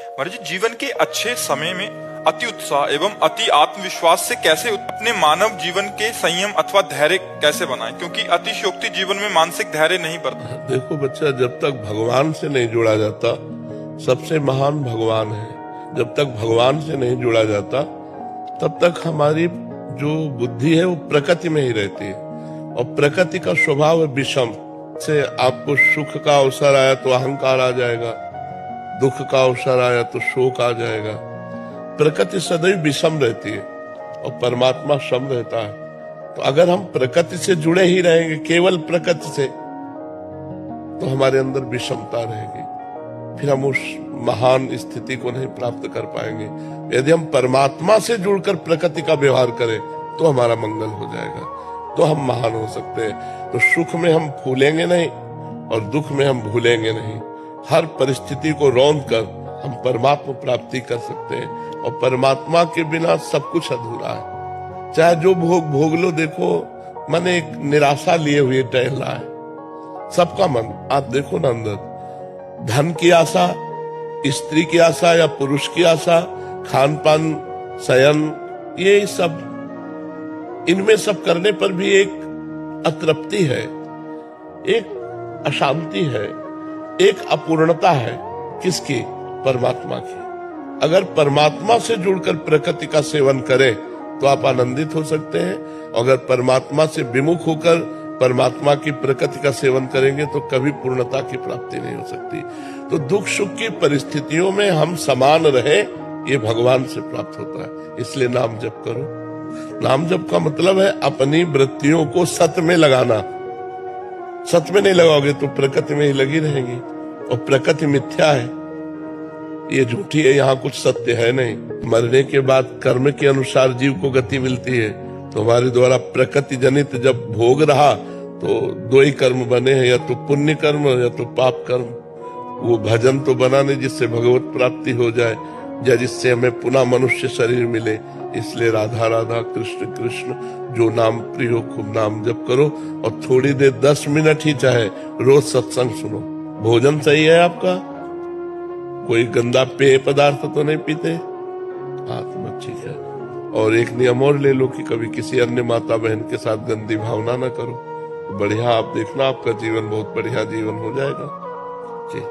महाराज जी, जीवन के अच्छे समय में अति उत्साह एवं अति आत्मविश्वास से कैसे अपने मानव जीवन के संयम अथवा धैर्य कैसे बनाएं, क्योंकि अतिशयोक्ति जीवन में मानसिक धैर्य नहीं बढ़ता। देखो बच्चा, जब तक भगवान से नहीं जुड़ा जाता, सबसे महान भगवान है, जब तक भगवान से नहीं जुड़ा जाता तब तक हमारी जो बुद्धि है वो प्रकृति में ही रहती है, और प्रकृति का स्वभाव है विषम। से आपको सुख का अवसर आया तो अहंकार आ जाएगा, दुख का अवसर आया तो शोक आ जाएगा। प्रकृति सदैव विषम रहती है और परमात्मा सम रहता है। तो अगर हम प्रकृति से जुड़े ही रहेंगे, केवल प्रकृति से, तो हमारे अंदर विषमता रहेगी, फिर हम उस महान स्थिति को नहीं प्राप्त कर पाएंगे। यदि हम परमात्मा से जुड़कर प्रकृति का व्यवहार करें तो हमारा मंगल हो जाएगा, तो हम महान हो सकते हैं। तो सुख में हम फूलेंगे नहीं और दुख में हम भूलेंगे नहीं। हर परिस्थिति को रौंद कर हम परमात्मा प्राप्ति कर सकते हैं, और परमात्मा के बिना सब कुछ अधूरा है। चाहे जो भोग भोग लो, देखो मन एक निराशा लिए हुए टहल रहा है सबका मन। आप देखो ना, अंदर धन की आशा, स्त्री की आशा या पुरुष की आशा, खान पान, शयन, ये सब, इनमें सब करने पर भी एक अतृप्ति है, एक अशांति है, एक अपूर्णता है। किसकी? परमात्मा की। अगर परमात्मा से जुड़कर प्रकृति का सेवन करें तो आप आनंदित हो सकते हैं। अगर परमात्मा से विमुख होकर परमात्मा की प्रकृति का सेवन करेंगे तो कभी पूर्णता की प्राप्ति नहीं हो सकती। तो दुख सुख की परिस्थितियों में हम समान रहे, ये भगवान से प्राप्त होता है। इसलिए नाम जप करो। नाम जप का मतलब है अपनी वृत्तियों को सत्य में लगाना। सत्य में नहीं लगाओगे तो प्रकृति में ही लगी रहेंगी, और प्रकृति मिथ्या है, ये झूठी है, यहाँ कुछ सत्य है नहीं। मरने के बाद कर्म के अनुसार जीव को गति मिलती है। तो हमारे द्वारा प्रकृति जनित जब भोग रहा तो दो ही कर्म बने हैं, या तो पुण्य कर्म या तो पाप कर्म। वो भजन तो बना नहीं जिससे भगवत प्राप्ति हो जाए, या जिससे हमें पुनः मनुष्य शरीर मिले। इसलिए राधा राधा कृष्ण कृष्ण, जो नाम प्रिय हो खूब नाम जप करो, और थोड़ी देर 10 मिनट ही चाहे रोज सत्संग सुनो। भोजन सही है आपका, कोई गंदा पेय पदार्थ तो नहीं पीते? हाँ, तो ठीक है। और एक नियम और ले लो कि कभी किसी अन्य माता बहन के साथ गंदी भावना ना करो। बढ़िया, आप देखना आपका जीवन बहुत बढ़िया जीवन हो जाएगा जी।